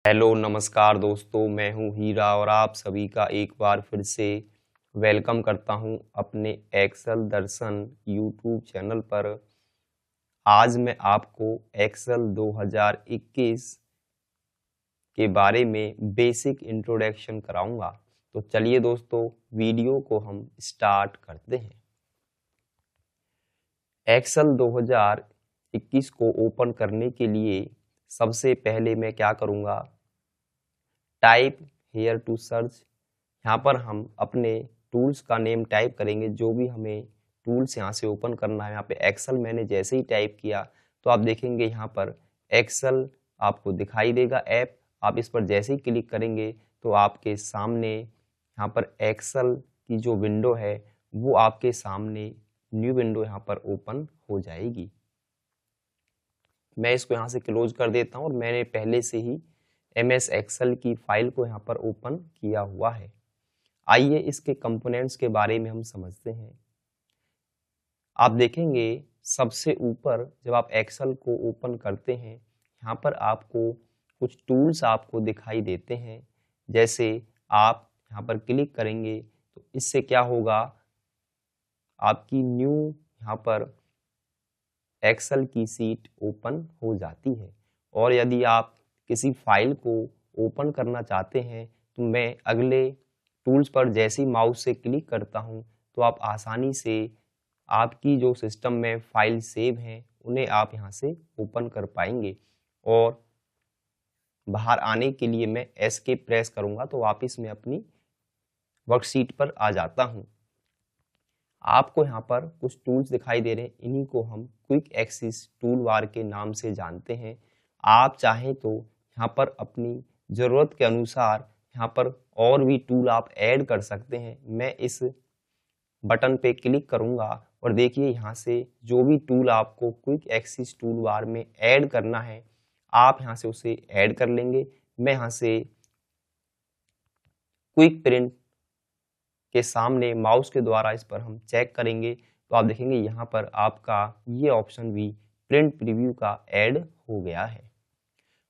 Hello नमस्कार दोस्तों, मैं हूं हीरा और आप सभी का एक बार फिर से वेलकम करता हूं अपने एक्सेल दर्शन यूट्यूब चैनल पर। आज मैं आपको एक्सेल 2021 के बारे में बेसिक इंट्रोडक्शन कराऊंगा। तो चलिए दोस्तों, वीडियो को हम स्टार्ट करते हैं। एक्सेल 2021 को ओपन करने के लिए सबसे पहले मैं क्या करूंगा, टाइप हेयर टू सर्च। यहाँ पर हम अपने टूल्स का नेम टाइप करेंगे, जो भी हमें टूल्स यहाँ से ओपन करना है। यहाँ पे एक्सेल मैंने जैसे ही टाइप किया तो आप देखेंगे यहाँ पर एक्सेल आपको दिखाई देगा ऐप। आप इस पर जैसे ही क्लिक करेंगे तो आपके सामने यहाँ पर एक्सेल की जो विंडो है वो आपके सामने न्यू विंडो यहाँ पर ओपन हो जाएगी। मैं इसको यहाँ से क्लोज कर देता हूँ और मैंने पहले से ही MS एक्सेल की फाइल को यहाँ पर ओपन किया हुआ है। आइए इसके कंपोनेंट्स के बारे में हम समझते हैं। आप देखेंगे सबसे ऊपर जब आप एक्सेल को ओपन करते हैं, यहाँ पर आपको कुछ टूल्स आपको दिखाई देते हैं। जैसे आप यहाँ पर क्लिक करेंगे तो इससे क्या होगा, आपकी न्यू यहाँ पर एक्सेल की सीट ओपन हो जाती है। और यदि आप किसी फाइल को ओपन करना चाहते हैं तो मैं अगले टूल्स पर जैसे ही माउस से क्लिक करता हूं तो आप आसानी से आपकी जो सिस्टम में फाइल सेव हैं उन्हें आप यहां से ओपन कर पाएंगे। और बाहर आने के लिए मैं एस्केप प्रेस करूंगा तो वापस मैं अपनी वर्कशीट पर आ जाता हूं। आपको यहाँ पर कुछ टूल्स दिखाई दे रहे हैं, इन्हीं को हम क्विक एक्सेस टूल बार के नाम से जानते हैं। आप चाहें तो यहाँ पर अपनी ज़रूरत के अनुसार यहाँ पर और भी टूल आप ऐड कर सकते हैं। मैं इस बटन पे क्लिक करूँगा और देखिए यहाँ से जो भी टूल आपको क्विक एक्सेस टूल बार में ऐड करना है आप यहाँ से उसे ऐड कर लेंगे। मैं यहाँ से क्विक प्रिंट के सामने माउस के द्वारा इस पर हम चेक करेंगे तो आप देखेंगे यहाँ पर आपका ये ऑप्शन भी प्रिंट प्रीव्यू का ऐड हो गया है।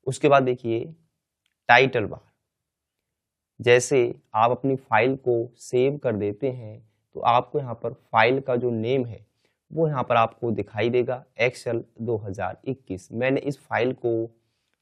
उसके बाद देखिए टाइटल बार। जैसे आप अपनी फाइल को सेव कर देते हैं तो आपको यहाँ पर फाइल का जो नेम है वो यहाँ पर आपको दिखाई देगा, एक्सेल 2021। मैंने इस फाइल को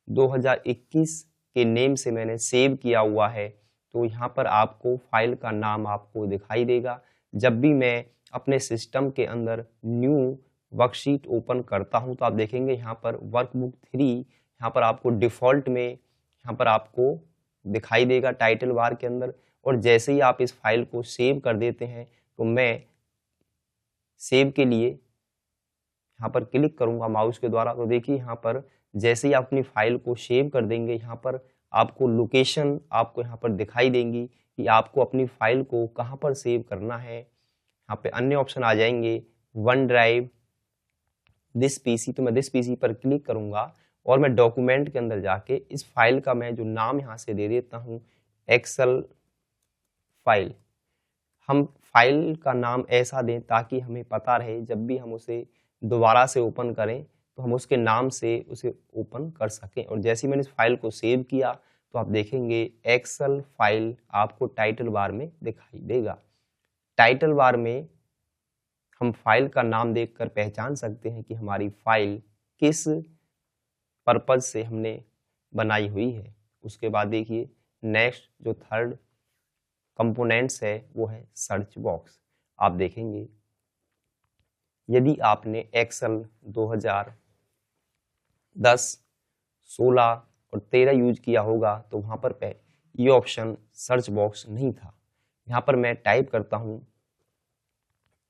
2021 के नेम से मैंने सेव किया हुआ है, तो यहाँ पर आपको फाइल का नाम आपको दिखाई देगा। जब भी मैं अपने सिस्टम के अंदर न्यू वर्कशीट ओपन करता हूँ तो आप देखेंगे यहाँ पर वर्कबुक 3 यहाँ पर आपको डिफ़ॉल्ट में यहाँ पर आपको दिखाई देगा टाइटल बार के अंदर। और जैसे ही आप इस फाइल को सेव कर देते हैं तो मैं सेव के लिए यहाँ पर क्लिक करूँगा माउस के द्वारा। तो देखिए यहाँ पर जैसे ही आप अपनी फाइल को सेव कर देंगे यहाँ पर आपको लोकेशन आपको यहाँ पर दिखाई देंगी कि आपको अपनी फाइल को कहाँ पर सेव करना है। यहाँ पे अन्य ऑप्शन आ जाएंगे, वन ड्राइव, दिस पीसी। तो मैं दिस पीसी पर क्लिक करूँगा और मैं डॉक्यूमेंट के अंदर जाके इस फाइल का मैं जो नाम यहाँ से दे देता हूँ एक्सेल फाइल। हम फाइल का नाम ऐसा दें ताकि हमें पता रहे जब भी हम उसे दोबारा से ओपन करें तो हम उसके नाम से उसे ओपन कर सकें। और जैसे ही मैंने इस फाइल को सेव किया तो आप देखेंगे एक्सेल फाइल आपको टाइटल बार में दिखाई देगा। टाइटल बार में हम फाइल का नाम देखकर पहचान सकते हैं कि हमारी फाइल किस पर्पज से हमने बनाई हुई है। उसके बाद देखिए नेक्स्ट जो थर्ड कंपोनेंट्स है वो है सर्च बॉक्स। आप देखेंगे यदि आपने एक्सेल 2010, 16 और 13 यूज किया होगा तो वहाँ पर ये ऑप्शन सर्च बॉक्स नहीं था। यहाँ पर मैं टाइप करता हूँ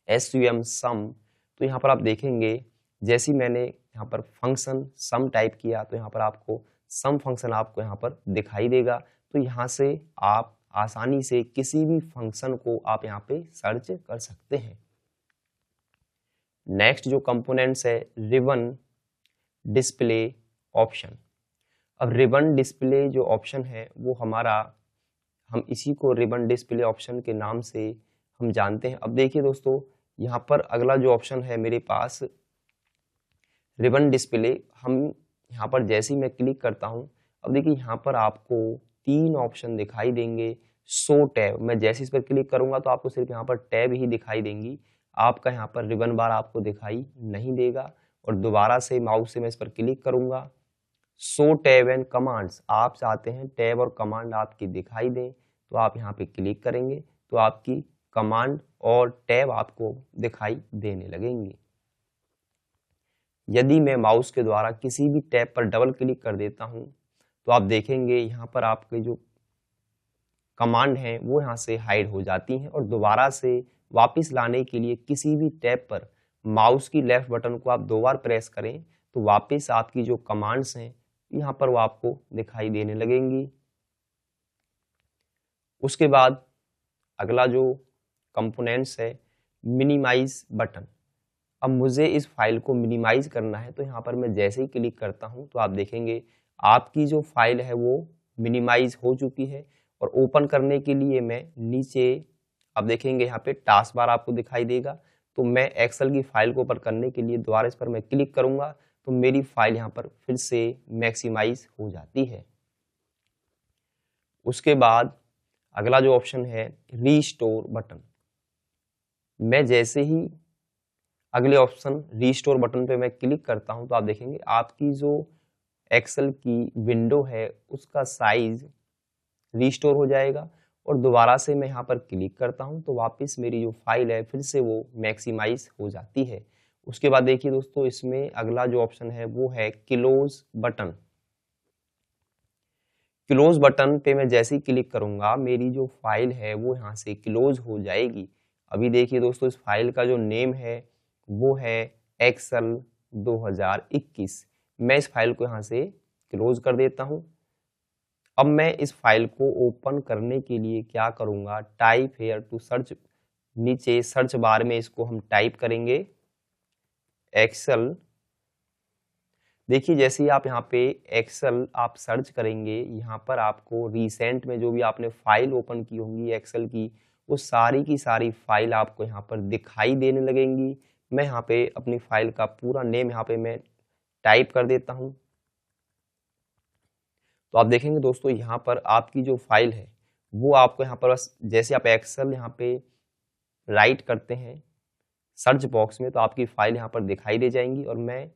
SUM सम, तो यहाँ पर आप देखेंगे जैसे ही मैंने यहाँ पर फंक्शन सम टाइप किया तो यहाँ पर आपको सम फंक्शन आपको यहाँ पर दिखाई देगा। तो यहाँ से आप आसानी से किसी भी फंक्शन को आप यहाँ पे सर्च कर सकते हैं। नेक्स्ट जो कंपोनेंट्स है रिबन डिस्प्ले ऑप्शन। अब रिबन डिस्प्ले जो ऑप्शन है वो हमारा, हम इसी को रिबन डिस्प्ले ऑप्शन के नाम से हम जानते हैं। अब देखिए दोस्तों यहाँ पर अगला जो ऑप्शन है मेरे पास रिबन डिस्प्ले। हम यहाँ पर जैसे ही मैं क्लिक करता हूँ अब देखिए यहाँ पर आपको 3 ऑप्शन दिखाई देंगे। शो टैब, मैं जैसे इस पर क्लिक करूंगा तो आपको सिर्फ यहाँ पर टैब ही दिखाई देंगी, आपका यहाँ पर रिबन बार आपको दिखाई नहीं देगा। और दोबारा से माउस से मैं इस पर क्लिक करूंगा, शो टैब एंड कमांड्स, आप चाहते हैं टैब और कमांड आपकी दिखाई दें तो आप यहाँ पे क्लिक करेंगे तो आपकी कमांड और टैब आपको दिखाई देने लगेंगी। यदि मैं माउस के द्वारा किसी भी टैब पर डबल क्लिक कर देता हूं तो आप देखेंगे यहाँ पर आपके जो कमांड हैं वो यहाँ से हाइड हो जाती हैं, और दोबारा से वापस लाने के लिए किसी भी टैब पर माउस की लेफ्ट बटन को आप 2 बार प्रेस करें तो वापस आपकी जो कमांड्स हैं यहाँ पर वो आपको दिखाई देने लगेंगी। उसके बाद अगला जो कंपोनेंट्स है, मिनिमाइज बटन। अब मुझे इस फाइल को मिनिमाइज करना है तो यहाँ पर मैं जैसे ही क्लिक करता हूँ तो आप देखेंगे आपकी जो फाइल है वो मिनिमाइज हो चुकी है। और ओपन करने के लिए मैं नीचे, आप देखेंगे यहाँ पे टास्क बार आपको दिखाई देगा, तो मैं एक्सेल की फाइल को ओपन करने के लिए दोबारा इस पर मैं क्लिक करूंगा तो मेरी फाइल यहाँ पर फिर से मैक्सिमाइज हो जाती है। उसके बाद अगला जो ऑप्शन है रीस्टोर बटन, मैं जैसे ही अगले ऑप्शन रीस्टोर बटन पे मैं क्लिक करता हूं तो आप देखेंगे आपकी जो एक्सेल की विंडो है उसका साइज रीस्टोर हो जाएगा। और दोबारा से मैं यहाँ पर क्लिक करता हूं तो वापस मेरी जो फाइल है फिर से वो मैक्सिमाइज हो जाती है। उसके बाद देखिए दोस्तों, इसमें अगला जो ऑप्शन है वो है क्लोज बटन। क्लोज बटन पे मैं जैसे ही क्लिक करूंगा मेरी जो फाइल है वो यहाँ से क्लोज हो जाएगी। अभी देखिए दोस्तों, इस फाइल का जो नेम है वो है एक्सेल 2021। मैं इस फाइल को यहाँ से क्लोज कर देता हूँ। अब मैं इस फाइल को ओपन करने के लिए क्या करूँगा, टाइप हेयर टू सर्च, नीचे सर्च बार में इसको हम टाइप करेंगे एक्सेल। देखिए जैसे ही आप यहाँ पे एक्सेल आप सर्च करेंगे, यहाँ पर आपको रिसेंट में जो भी आपने फाइल ओपन की होंगी एक्सेल की, वो सारी की सारी फाइल आपको यहाँ पर दिखाई देने लगेंगी। मैं यहाँ पे अपनी फाइल का पूरा नेम यहाँ पे मैं टाइप कर देता हूँ तो आप देखेंगे दोस्तों यहाँ पर आपकी जो फाइल है वो आपको यहाँ पर बस जैसे आप एक्सेल यहाँ पे राइट करते हैं सर्च बॉक्स में तो आपकी फाइल यहाँ पर दिखाई दे जाएंगी। और मैं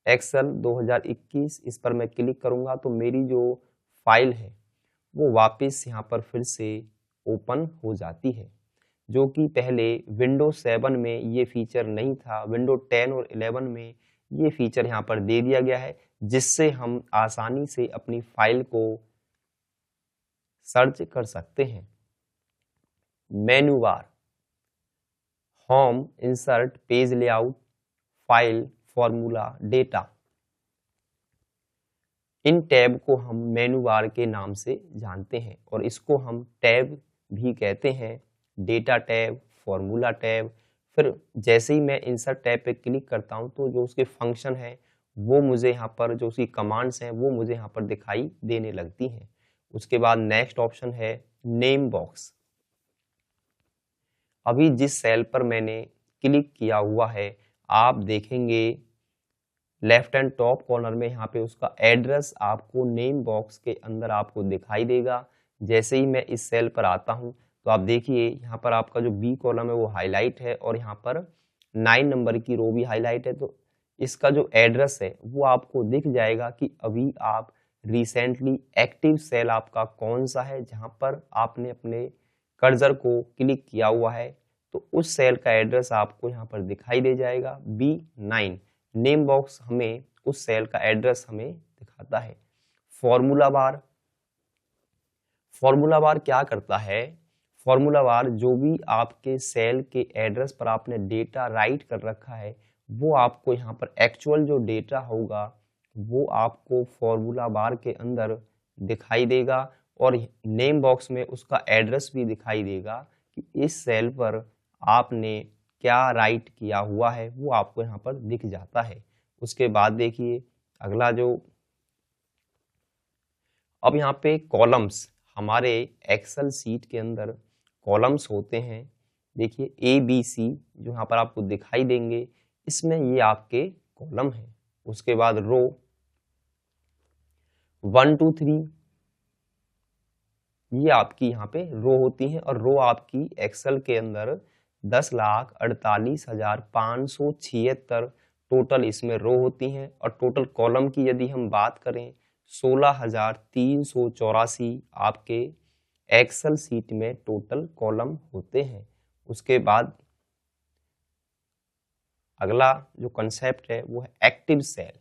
एक्सेल 2021 इस पर मैं क्लिक करूंगा तो मेरी जो फाइल है वो वापस यहाँ पर फिर से ओपन हो जाती है, जो कि पहले विंडो 7 में ये फीचर नहीं था। विंडो 10 और 11 में ये फीचर यहाँ पर दे दिया गया है जिससे हम आसानी से अपनी फाइल को सर्च कर सकते हैं। Menu bar, home, insert, page layout, file, formula, data, इन टैब को हम मेनू बार के नाम से जानते हैं और इसको हम टैब भी कहते हैं। Data tab, formula tab. फिर जैसे ही मैं इंसर्ट टैब पे क्लिक करता हूं तो जो उसके फंक्शन है वो मुझे यहाँ पर, जो उसकी कमांड्स हैं वो मुझे यहाँ पर दिखाई देने लगती हैं। उसके बाद नेक्स्ट ऑप्शन है नेम बॉक्स। अभी जिस सेल पर मैंने क्लिक किया हुआ है आप देखेंगे लेफ्ट हैंड टॉप कॉर्नर में यहाँ पे उसका एड्रेस आपको नेम बॉक्स के अंदर आपको दिखाई देगा। जैसे ही मैं इस सेल पर आता हूँ तो आप देखिए यहाँ पर आपका जो बी कॉलम है वो हाईलाइट है और यहाँ पर 9 नंबर की रो भी हाईलाइट है। तो इसका जो एड्रेस है वो आपको दिख जाएगा कि अभी आप रिसेंटली एक्टिव सेल आपका कौन सा है जहाँ पर आपने अपने कर्सर को क्लिक किया हुआ है। तो उस सेल का एड्रेस आपको यहाँ पर दिखाई दे जाएगा B9। नेम बॉक्स हमें उस सेल का एड्रेस हमें दिखाता है। फॉर्मूला बार, फॉर्मूला बार क्या करता है, फॉर्मूला बार जो भी आपके सेल के एड्रेस पर आपने डेटा राइट कर रखा है वो आपको यहाँ पर एक्चुअल जो डेटा होगा वो आपको फॉर्मूला बार के अंदर दिखाई देगा और नेम बॉक्स में उसका एड्रेस भी दिखाई देगा कि इस सेल पर आपने क्या राइट किया हुआ है वो आपको यहाँ पर दिख जाता है। उसके बाद देखिए अगला जो, अब यहाँ पे कॉलम्स, हमारे एक्सेल सीट के अंदर कॉलम्स होते हैं। देखिए ABC जो यहाँ पर आपको दिखाई देंगे, इसमें ये आपके कॉलम हैं। उसके बाद रो, 1 2 3 ये आपकी यहाँ पे रो होती हैं और रो आपकी एक्सेल के अंदर 10,48,576 टोटल इसमें रो होती हैं और टोटल कॉलम की यदि हम बात करें 16,384 आपके एक्सेल सीट में टोटल कॉलम होते हैं। उसके बाद अगला जो कंसेप्ट है वो है एक्टिव सेल।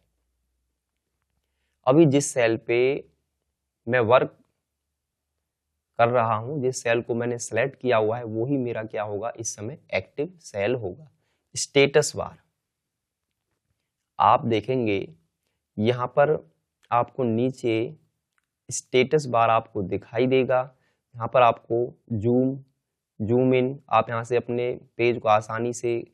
अभी जिस सेल पे मैं वर्क कर रहा हूं, जिस सेल को मैंने सेलेक्ट किया हुआ है वो ही मेरा क्या होगा, इस समय एक्टिव सेल होगा। स्टेटस बार आप देखेंगे यहाँ पर आपको नीचे स्टेटस बार आपको दिखाई देगा। यहाँ पर आपको जूम इन, आप यहाँ से अपने पेज को आसानी से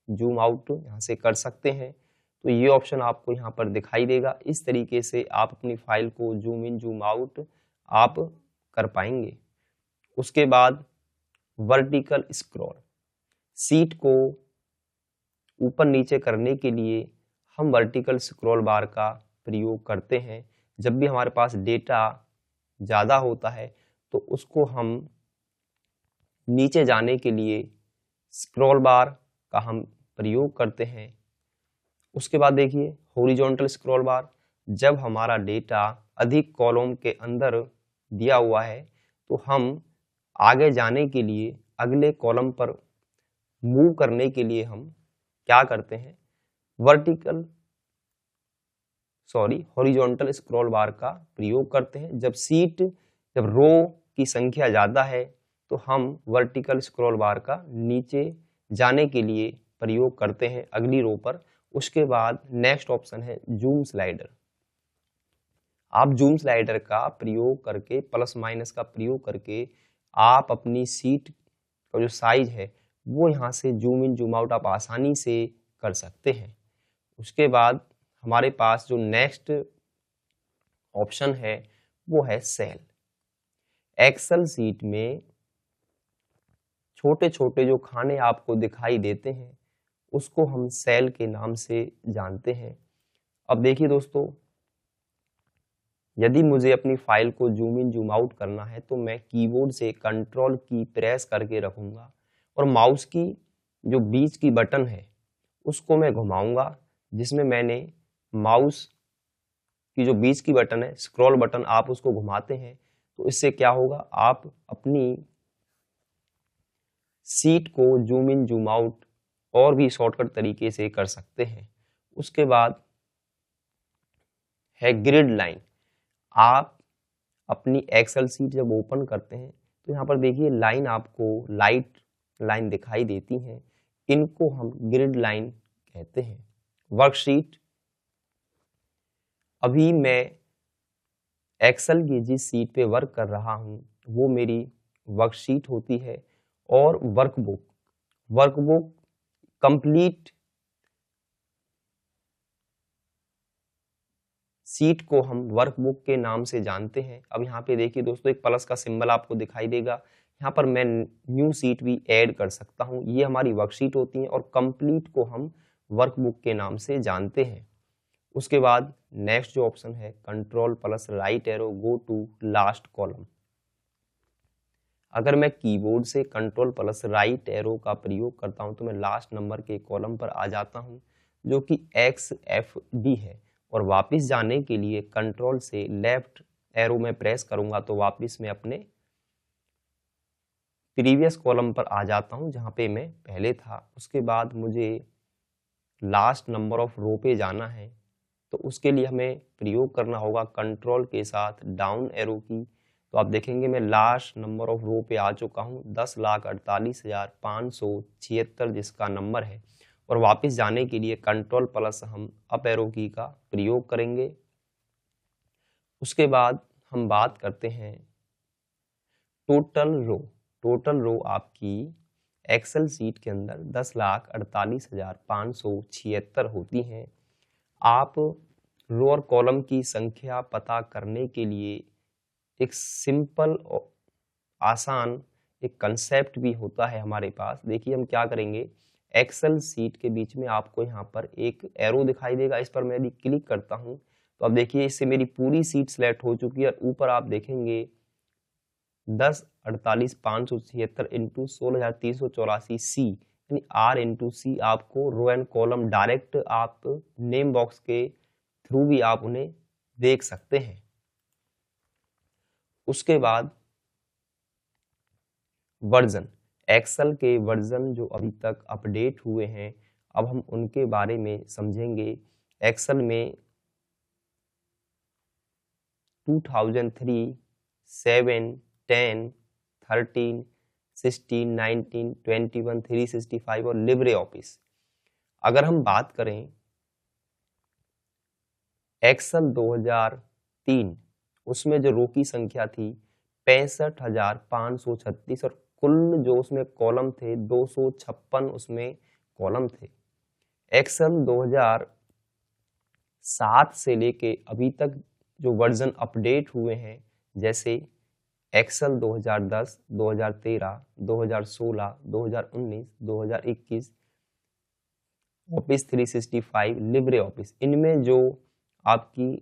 जूम आउट यहाँ से कर सकते हैं, तो ये ऑप्शन आपको यहाँ पर दिखाई देगा। इस तरीके से आप अपनी फाइल को जूम इन जूम आउट आप कर पाएंगे। उसके बाद वर्टिकल स्क्रॉल, सीट को ऊपर नीचे करने के लिए हम वर्टिकल स्क्रॉल बार का प्रयोग करते हैं। जब भी हमारे पास डेटा ज़्यादा होता है तो उसको हम नीचे जाने के लिए स्क्रॉल बार का हम प्रयोग करते हैं। उसके बाद देखिए हॉरिजॉन्टल स्क्रॉल बार, जब हमारा डेटा अधिक कॉलम के अंदर दिया हुआ है तो हम आगे जाने के लिए अगले कॉलम पर मूव करने के लिए हम क्या करते हैं, हॉरिजॉन्टल स्क्रॉल बार का प्रयोग करते हैं। जब रो की संख्या ज़्यादा है तो हम वर्टिकल स्क्रॉल बार का नीचे जाने के लिए प्रयोग करते हैं अगली रो पर। उसके बाद नेक्स्ट ऑप्शन है जूम स्लाइडर। आप जूम स्लाइडर का प्रयोग करके, प्लस माइनस का प्रयोग करके आप अपनी सीट का जो साइज है वो यहाँ से जूम इन जूम आउट आप आसानी से कर सकते हैं। उसके बाद हमारे पास जो नेक्स्ट ऑप्शन है वो है सेल। एक्सेल सीट में छोटे छोटे जो खाने आपको दिखाई देते हैं उसको हम सेल के नाम से जानते हैं। अब देखिए दोस्तों, यदि मुझे अपनी फाइल को जूम इन जूम आउट करना है तो मैं कीबोर्ड से कंट्रोल की प्रेस करके रखूंगा और माउस की जो बीच की बटन है उसको मैं घुमाऊंगा, जिसमें मैंने माउस की जो बीच की बटन है, स्क्रॉल बटन, आप उसको घुमाते हैं तो इससे क्या होगा, आप अपनी सीट को जूम इन जूम आउट और भी शॉर्टकट तरीके से कर सकते हैं। उसके बाद है ग्रिड लाइन। आप अपनी एक्सेल सीट जब ओपन करते हैं तो यहाँ पर देखिए लाइन, आपको लाइट लाइन दिखाई देती हैं, इनको हम ग्रिड लाइन कहते हैं। वर्कशीट, अभी मैं एक्सेल की जिस सीट पे वर्क कर रहा हूँ वो मेरी वर्कशीट होती है। और वर्कबुक कंप्लीट सीट को हम वर्कबुक के नाम से जानते हैं। अब यहाँ पे देखिए दोस्तों, एक प्लस का सिंबल आपको दिखाई देगा, यहाँ पर मैं न्यू सीट भी ऐड कर सकता हूँ। ये हमारी वर्कशीट होती है और कंप्लीट को हम वर्कबुक के नाम से जानते हैं। उसके बाद नेक्स्ट जो ऑप्शन है control plus right arrow go to last column. अगर मैं कीबोर्ड से कंट्रोल प्लस राइट एरो का प्रयोग करता हूं तो मैं लास्ट नंबर के कॉलम पर आ जाता हूं जो कि XFD है, और वापस जाने के लिए कंट्रोल से लेफ्ट एरो में प्रेस करूंगा तो वापस मैं अपने प्रीवियस कॉलम पर आ जाता हूं जहां पे मैं पहले था। उसके बाद मुझे लास्ट नंबर ऑफ रो पे जाना है तो उसके लिए हमें प्रयोग करना होगा कंट्रोल के साथ डाउन एरो की। तो आप देखेंगे मैं लास्ट नंबर ऑफ रो पे आ चुका हूँ 10,48,576 जिसका नंबर है, और वापस जाने के लिए कंट्रोल प्लस हम अप एरो की का प्रयोग करेंगे। उसके बाद हम बात करते हैं टोटल रो आपकी एक्सेल सीट के अंदर 10,48,576 होती हैं। आप रो और कॉलम की संख्या पता करने के लिए एक सिंपल और आसान एक कंसेप्ट भी होता है हमारे पास। देखिए हम क्या करेंगे, एक्सेल सीट के बीच में आपको यहाँ पर एक एरो दिखाई देगा, इस पर मैं यदि क्लिक करता हूँ तो अब देखिए इससे मेरी पूरी सीट सेलेक्ट हो चुकी है। ऊपर आप देखेंगे 1048,576 इंटू 16,384 सी, यानी आर इंटू सी आपको रो एंड कॉलम डायरेक्ट आप नेम बॉक्स के थ्रू भी आप उन्हें देख सकते हैं। उसके बाद वर्जन, एक्सेल के वर्जन जो अभी तक अपडेट हुए हैं, अब हम उनके बारे में समझेंगे। एक्सेल में 2003, 7, 10, 13, 16, 19, 21, 365 और लिब्रे ऑफिस। अगर हम बात करें एक्सेल 2003, उसमें जो रो की संख्या थी 65,536 और कुल जो उसमें कॉलम थे 256 उसमें कॉलम थे। एक्सेल 2007 से लेके अभी तक जो वर्जन अपडेट हुए हैं, जैसे एक्सेल 2010, 2013, 2016, 2019, 2021, ऑफिस 365, लिब्रे ऑफिस, इनमें जो आपकी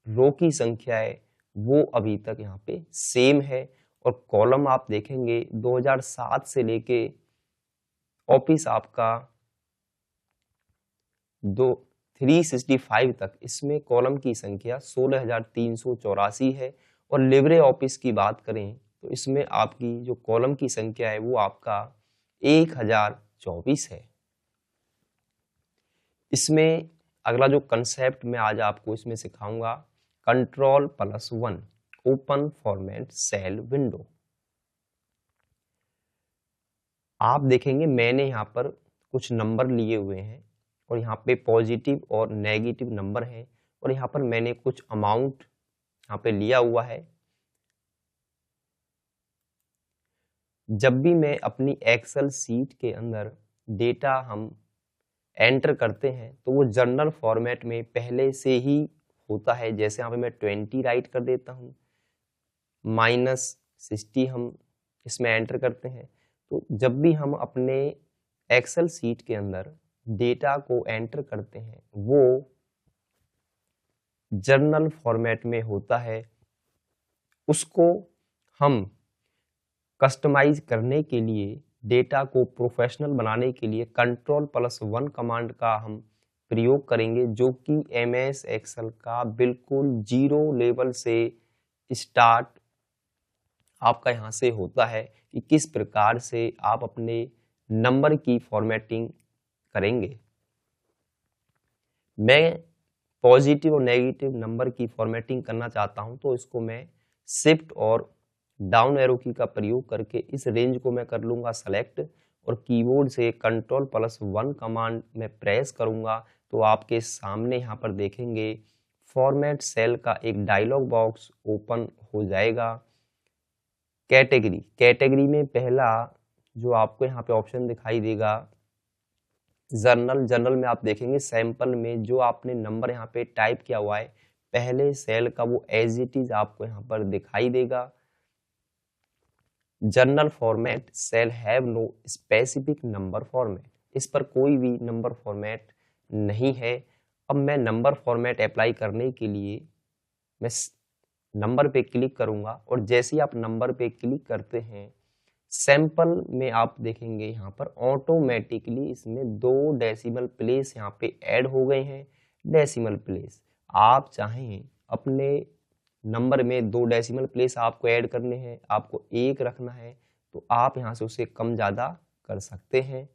रो की संख्या है वो अभी तक यहाँ पे सेम है। और कॉलम आप देखेंगे 2007 से लेके ऑफिस आपका 365 तक, इसमें कॉलम की संख्या 16,384 है। और लिब्रे ऑफिस की बात करें तो इसमें आपकी जो कॉलम की संख्या है वो आपका 1024 है। इसमें अगला जो कंसेप्ट मैं आज आपको इसमें सिखाऊंगा, Ctrl+1 open format cell window. आप देखेंगे मैंने यहाँ पर कुछ नंबर लिए हुए हैं और यहाँ पे पॉजिटिव और नेगेटिव नंबर हैं और यहाँ पर मैंने कुछ अमाउंट यहाँ पे लिया हुआ है। जब भी मैं अपनी एक्सेल सीट के अंदर डेटा हम एंटर करते हैं तो वो जर्नल फॉर्मेट में पहले से ही होता है। जैसे यहाँ पे मैं 20 राइट कर देता हूँ, -60 हम इसमें एंटर करते हैं। तो जब भी हम अपने एक्सेल सीट के अंदर डेटा को एंटर करते हैं वो जर्नल फॉर्मेट में होता है। उसको हम कस्टमाइज करने के लिए, डेटा को प्रोफेशनल बनाने के लिए Ctrl+1 कमांड का हम प्रयोग करेंगे, जो कि MS एक्सेल का बिल्कुल 0 लेवल से स्टार्ट आपका यहाँ से होता है कि किस प्रकार से आप अपने नंबर की फॉर्मेटिंग करेंगे। मैं पॉजिटिव और नेगेटिव नंबर की फॉर्मेटिंग करना चाहता हूं तो इसको मैं शिफ्ट और डाउन एरो की का प्रयोग करके इस रेंज को मैं कर लूंगा सेलेक्ट और कीबोर्ड से Ctrl+1 कमांड में प्रेस करूंगा तो आपके सामने यहाँ पर देखेंगे फॉर्मेट सेल का एक डायलॉग बॉक्स ओपन हो जाएगा। कैटेगरी में पहला जो आपको यहाँ पे ऑप्शन दिखाई देगा जर्नल में आप देखेंगे सैंपल में जो आपने नंबर यहाँ पे टाइप किया हुआ है पहले सेल का वो एज इट इज आपको यहाँ पर दिखाई देगा। General format cell have no specific number format, इस पर कोई भी नंबर फॉर्मेट नहीं है। अब मैं नंबर फॉर्मेट अप्लाई करने के लिए मैं नंबर पे क्लिक करूंगा और जैसे ही आप नंबर पे क्लिक करते हैं सैंपल में आप देखेंगे यहाँ पर ऑटोमेटिकली इसमें 2 डेसिमल प्लेस यहाँ पे ऐड हो गए हैं। डेसिमल प्लेस आप चाहें अपने नंबर में 2 डेसिमल प्लेस आपको ऐड करने हैं, आपको 1 रखना है तो आप यहाँ से उसे कम ज़्यादा कर सकते हैं।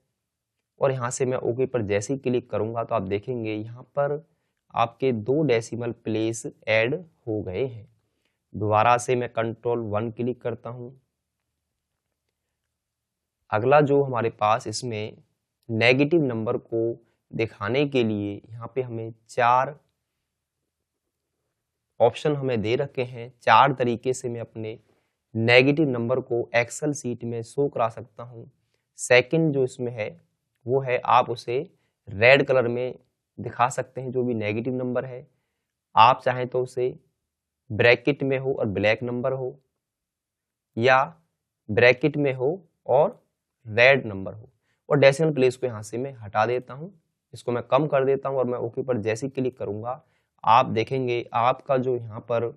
और यहाँ से मैं ओके पर जैसे ही क्लिक करूँगा तो आप देखेंगे यहाँ पर आपके 2 डेसिमल प्लेस ऐड हो गए हैं। दोबारा से मैं Ctrl+1 क्लिक करता हूँ। अगला जो हमारे पास इसमें नेगेटिव नंबर को दिखाने के लिए यहाँ पे हमें 4 ऑप्शन हमें दे रखे हैं। 4 तरीके से मैं अपने नेगेटिव नंबर को एक्सेल सीट में शो करा सकता हूँ। सेकंड जो इसमें है वो है आप उसे रेड कलर में दिखा सकते हैं जो भी नेगेटिव नंबर है। आप चाहें तो उसे ब्रैकेट में हो और ब्लैक नंबर हो या ब्रैकेट में हो और रेड नंबर हो। और डेसिमल प्लेस को यहाँ से मैं हटा देता हूँ, इसको मैं कम कर देता हूँ और मैं ओके पर जैसे ही क्लिक करूंगा आप देखेंगे आपका जो यहाँ पर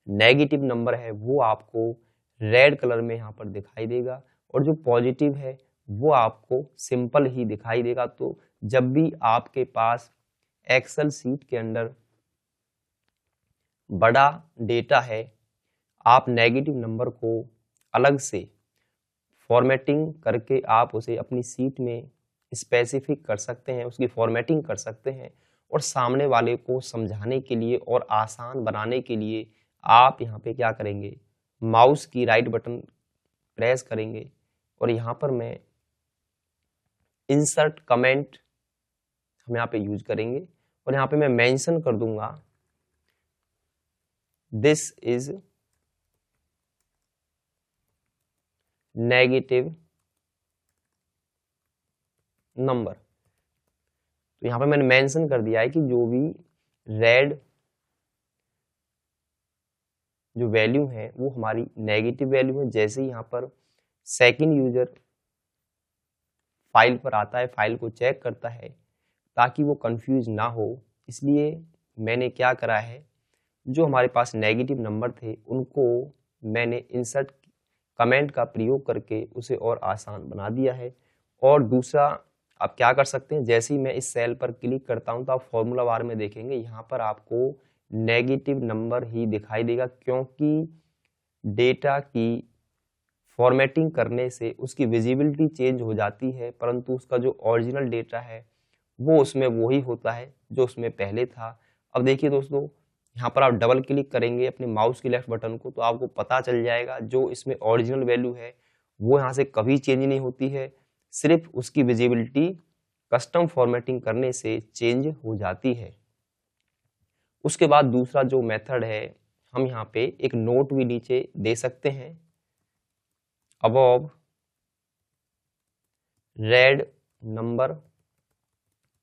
नेगेटिव नंबर है वो आपको रेड कलर में यहाँ पर दिखाई देगा और जो पॉजिटिव है वो आपको सिंपल ही दिखाई देगा। तो जब भी आपके पास एक्सेल सीट के अंदर बड़ा डेटा है, आप नेगेटिव नंबर को अलग से फॉर्मेटिंग करके आप उसे अपनी सीट में स्पेसिफिक कर सकते हैं, उसकी फॉर्मेटिंग कर सकते हैं और सामने वाले को समझाने के लिए और आसान बनाने के लिए आप यहाँ पे क्या करेंगे, माउस की राइट बटन प्रेस करेंगे और यहाँ पर मैं इंसर्ट कमेंट हम यहाँ पे यूज करेंगे और यहाँ पे मैं मेंशन कर दूंगा दिस इज नेगेटिव नंबर। तो यहाँ पे मैंने मेंशन कर दिया है कि जो भी रेड जो वैल्यू है वो हमारी नेगेटिव वैल्यू है। जैसे ही यहाँ पर सेकंड यूजर फाइल पर आता है, फाइल को चेक करता है ताकि वो कंफ्यूज ना हो, इसलिए मैंने क्या करा है, जो हमारे पास नेगेटिव नंबर थे उनको मैंने इंसर्ट कमेंट का प्रयोग करके उसे और आसान बना दिया है। और दूसरा आप क्या कर सकते हैं, जैसे ही मैं इस सेल पर क्लिक करता हूं तो आप फॉर्मूला बार में देखेंगे यहाँ पर आपको नेगेटिव नंबर ही दिखाई देगा, क्योंकि डेटा की फॉर्मेटिंग करने से उसकी विजिबिलिटी चेंज हो जाती है, परंतु उसका जो ओरिजिनल डेटा है वो उसमें वही होता है जो उसमें पहले था। अब देखिए दोस्तों, यहाँ पर आप डबल क्लिक करेंगे अपने माउस की लेफ्ट बटन को तो आपको पता चल जाएगा जो इसमें ओरिजिनल वैल्यू है वो यहाँ से कभी चेंज नहीं होती है, सिर्फ उसकी विजिबिलिटी कस्टम फॉर्मेटिंग करने से चेंज हो जाती है। उसके बाद दूसरा जो मेथड है, हम यहाँ पे एक नोट भी नीचे दे सकते हैं, above red number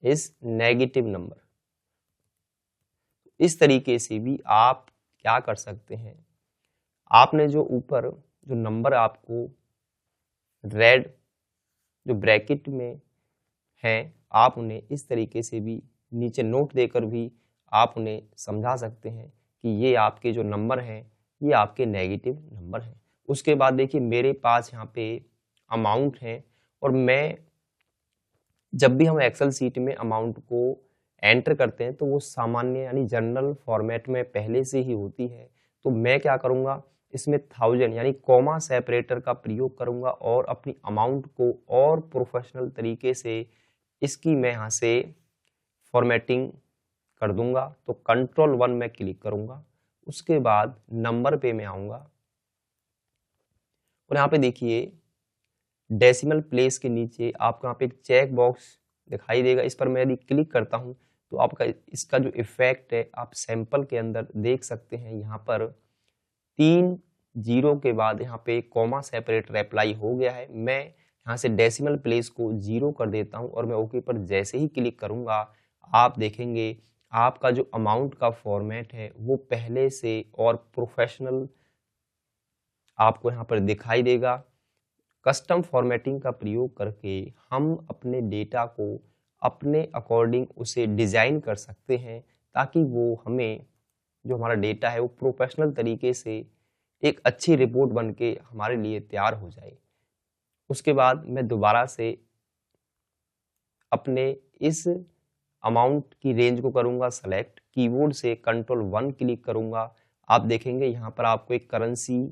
is negative number. इस तरीके से भी आप क्या कर सकते हैं, आपने जो ऊपर जो नंबर आपको रेड जो ब्रैकेट में है, आप उन्हें इस तरीके से भी नीचे नोट देकर भी आप उन्हें समझा सकते हैं कि ये आपके जो नंबर हैं ये आपके नेगेटिव नंबर हैं। उसके बाद देखिए मेरे पास यहाँ पे अमाउंट है और मैं जब भी हम एक्सेल सीट में अमाउंट को एंटर करते हैं तो वो सामान्य यानी जनरल फॉर्मेट में पहले से ही होती है। तो मैं क्या करूँगा, इसमें 1000 यानी कॉमा सेपरेटर का प्रयोग करूँगा और अपनी अमाउंट को और प्रोफेशनल तरीके से इसकी मैं यहाँ से फॉर्मेटिंग कर दूंगा। तो कंट्रोल 1 में क्लिक करूंगा, उसके बाद नंबर पे मैं आऊंगा और यहाँ पे देखिए डेसिमल प्लेस के नीचे आपको यहाँ पे एक चेक बॉक्स दिखाई देगा, इस पर मैं यदि क्लिक करता हूँ तो आपका इसका जो इफेक्ट है आप सैंपल के अंदर देख सकते हैं। यहाँ पर 3 जीरो के बाद यहाँ पे कॉमा सेपरेटर अप्लाई हो गया है। मैं यहाँ से डेसिमल प्लेस को 0 कर देता हूँ और मैं ओके पर जैसे ही क्लिक करूँगा आप देखेंगे आपका जो अमाउंट का फॉर्मेट है वो पहले से और प्रोफेशनल आपको यहाँ पर दिखाई देगा। कस्टम फॉर्मेटिंग का प्रयोग करके हम अपने डेटा को अपने अकॉर्डिंग उसे डिज़ाइन कर सकते हैं ताकि वो हमें जो हमारा डेटा है वो प्रोफेशनल तरीके से एक अच्छी रिपोर्ट बन के हमारे लिए तैयार हो जाए। उसके बाद मैं दोबारा से अपने इस अमाउंट की रेंज को करूंगा सेलेक्ट, कीबोर्ड से कंट्रोल 1 क्लिक करूंगा। आप देखेंगे यहाँ पर आपको एक करेंसी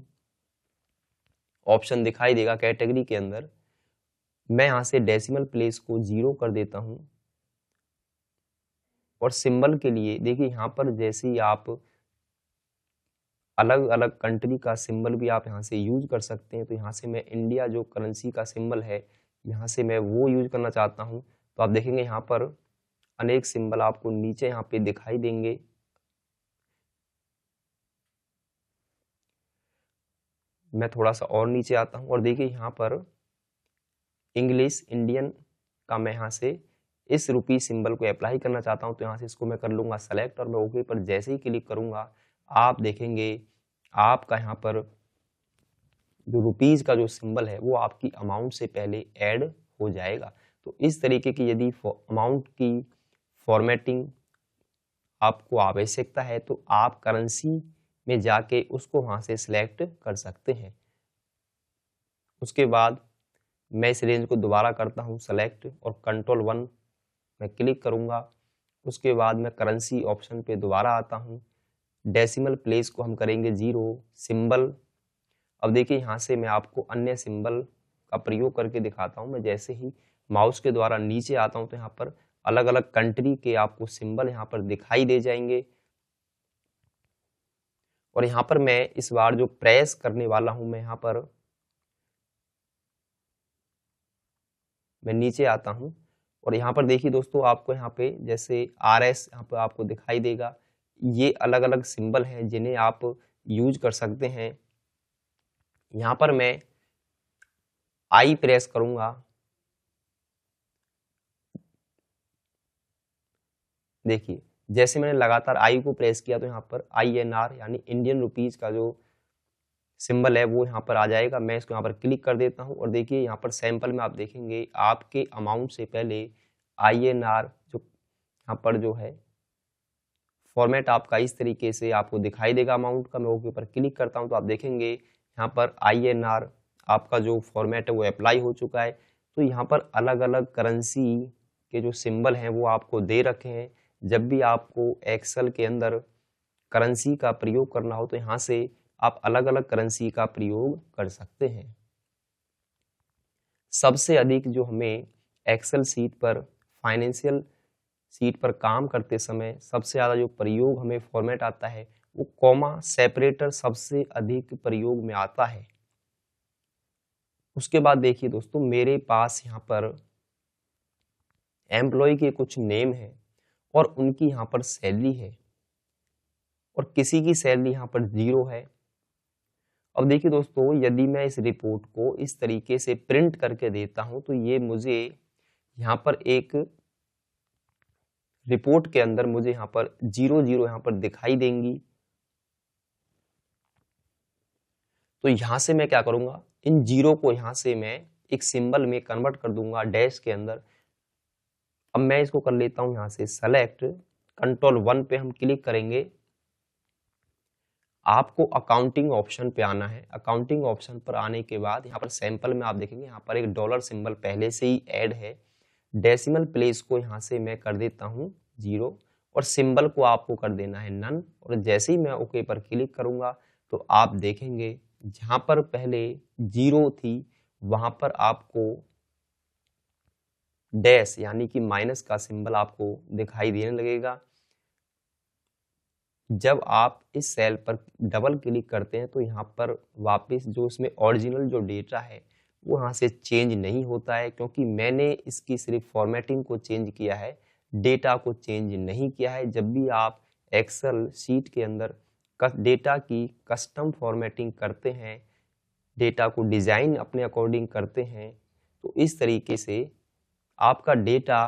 ऑप्शन दिखाई देगा कैटेगरी के अंदर। मैं यहाँ से डेसिमल प्लेस को 0 कर देता हूँ और सिंबल के लिए देखिए यहाँ पर जैसे ही आप अलग अलग कंट्री का सिंबल भी आप यहाँ से यूज कर सकते हैं। तो यहाँ से मैं इंडिया जो करेंसी का सिंबल है यहाँ से मैं वो यूज करना चाहता हूँ। तो आप देखेंगे यहाँ पर अनेक सिंबल आपको नीचे यहाँ पे दिखाई देंगे। मैं थोड़ा सा और नीचे आता हूँ और देखिए यहाँ पर इंग्लिश इंडियन का मैं यहाँ से इस रुपी सिंबल को अप्लाई करना चाहता हूँ। तो यहाँ से इसको मैं कर लूँगा सेलेक्ट और मैं ओके पर जैसे ही क्लिक करूँगा आप देखेंगे आपका यहाँ पर जो रुपीज़ का जो सिंबल है वो आपकी अमाउंट से पहले ऐड हो जाएगा। तो इस तरीके की यदि अमाउंट की फॉर्मेटिंग आपको आवश्यकता है तो आप करेंसी में जाके उसको वहाँ से सिलेक्ट कर सकते हैं। उसके बाद मैं इस रेंज को दोबारा करता हूँ सेलेक्ट और कंट्रोल 1 मैं क्लिक करूँगा। उसके बाद मैं करेंसी ऑप्शन पे दोबारा आता हूँ। डेसिमल प्लेस को हम करेंगे 0, सिंबल। अब देखिए यहाँ से मैं आपको अन्य सिंबल का प्रयोग करके दिखाता हूँ। मैं जैसे ही माउस के द्वारा नीचे आता हूँ तो यहाँ पर अलग अलग कंट्री के आपको सिंबल यहाँ पर दिखाई दे जाएंगे। और यहाँ पर मैं इस बार जो प्रेस करने वाला हूँ, मैं नीचे आता हूँ और यहाँ पर देखिए दोस्तों, आपको यहाँ पे जैसे RS यहाँ पर आपको दिखाई देगा। ये अलग अलग सिंबल हैं जिन्हें आप यूज कर सकते हैं। यहाँ पर मैं I प्रेस करूंगा। देखिए जैसे मैंने लगातार I को प्रेस किया तो यहाँ पर INR यानी इंडियन रुपीज का जो सिंबल है वो यहाँ पर आ जाएगा। मैं इसको यहाँ पर क्लिक कर देता हूँ और देखिए यहाँ पर सैंपल में आप देखेंगे आपके अमाउंट से पहले INR जो यहाँ पर जो है फॉर्मेट आपका इस तरीके से आपको दिखाई देगा अमाउंट का। मैं ओके पर क्लिक करता हूँ तो आप देखेंगे यहाँ पर INR आपका जो फॉर्मेट है वो अप्लाई हो चुका है। तो यहाँ पर अलग अलग करेंसी के जो सिंबल हैं वो आपको दे रखे हैं। जब भी आपको एक्सेल के अंदर करेंसी का प्रयोग करना हो तो यहाँ से आप अलग अलग करेंसी का प्रयोग कर सकते हैं। सबसे अधिक जो हमें एक्सेल सीट पर, फाइनेंशियल सीट पर काम करते समय सबसे ज़्यादा जो प्रयोग हमें फॉर्मेट आता है वो कॉमा सेपरेटर सबसे अधिक प्रयोग में आता है। उसके बाद देखिए दोस्तों, मेरे पास यहाँ पर एम्प्लॉय के कुछ नेम है और उनकी यहाँ पर सैलरी है और किसी की सैलरी यहाँ पर 0 है। अब देखिए दोस्तों, यदि मैं इस रिपोर्ट को इस तरीके से प्रिंट करके देता हूं तो ये मुझे यहाँ पर एक रिपोर्ट के अंदर मुझे यहाँ पर 0 यहाँ पर दिखाई देंगी। तो यहाँ से मैं क्या करूंगा, इन 0 को यहाँ से मैं एक सिंबल में कन्वर्ट कर दूंगा डैश के अंदर। अब मैं इसको कर लेता हूँ यहाँ से सेलेक्ट, कंट्रोल 1 पे हम क्लिक करेंगे। आपको अकाउंटिंग ऑप्शन पे आना है। अकाउंटिंग ऑप्शन पर आने के बाद यहाँ पर सैंपल में आप देखेंगे यहाँ पर एक डॉलर सिंबल पहले से ही ऐड है। डेसिमल प्लेस को यहाँ से मैं कर देता हूँ 0 और सिंबल को आपको कर देना है नन। और जैसे ही मैं ओके पर क्लिक करूंगा तो आप देखेंगे जहाँ पर पहले 0 थी वहां पर आपको डैश यानी कि माइनस का सिंबल आपको दिखाई देने लगेगा। जब आप इस सेल पर डबल क्लिक करते हैं तो यहाँ पर वापस जो इसमें ओरिजिनल जो डेटा है वो यहाँ से चेंज नहीं होता है, क्योंकि मैंने इसकी सिर्फ फॉर्मेटिंग को चेंज किया है, डेटा को चेंज नहीं किया है। जब भी आप एक्सेल शीट के अंदर डेटा की कस्टम फॉर्मेटिंग करते हैं, डेटा को डिजाइन अपने अकॉर्डिंग करते हैं, तो इस तरीके से आपका डेटा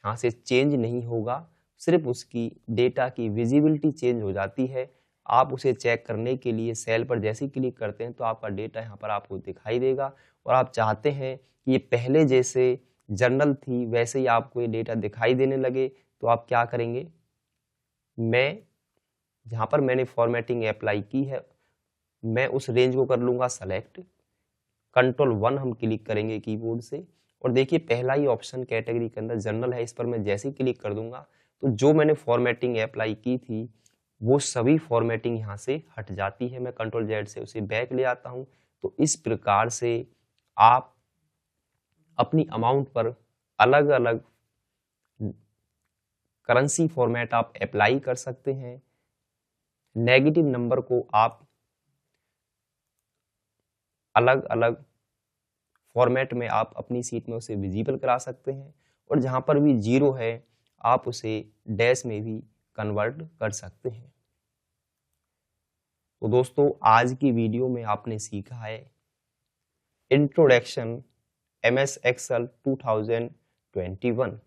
यहाँ से चेंज नहीं होगा, सिर्फ उसकी डेटा की विजिबिलिटी चेंज हो जाती है। आप उसे चेक करने के लिए सेल पर जैसे ही क्लिक करते हैं तो आपका डेटा यहाँ पर आपको दिखाई देगा। और आप चाहते हैं कि ये पहले जैसे जर्नल थी वैसे ही आपको ये डेटा दिखाई देने लगे, तो आप क्या करेंगे, मैं जहाँ पर मैंने फॉर्मेटिंग अप्लाई की है मैं उस रेंज को कर लूँगा सेलेक्ट, कंट्रोल 1 हम क्लिक करेंगे कीबोर्ड से। और देखिए पहला ही ऑप्शन कैटेगरी के अंदर जर्नल है, इस पर मैं जैसे ही क्लिक कर दूंगा तो जो मैंने फॉर्मेटिंग अप्लाई की थी वो सभी फॉर्मेटिंग यहाँ से हट जाती है। मैं कंट्रोल Z से उसे बैक ले आता हूँ। तो इस प्रकार से आप अपनी अमाउंट पर अलग अलग करेंसी फॉर्मेट आप अप्लाई कर सकते हैं। नेगेटिव नंबर को आप अलग अलग फॉर्मेट में आप अपनी सीट में उसे विजिबल करा सकते हैं, और जहां पर भी 0 है आप उसे डैश में भी कन्वर्ट कर सकते हैं। तो दोस्तों, आज की वीडियो में आपने सीखा है इंट्रोडक्शन MS एक्सेल 2021।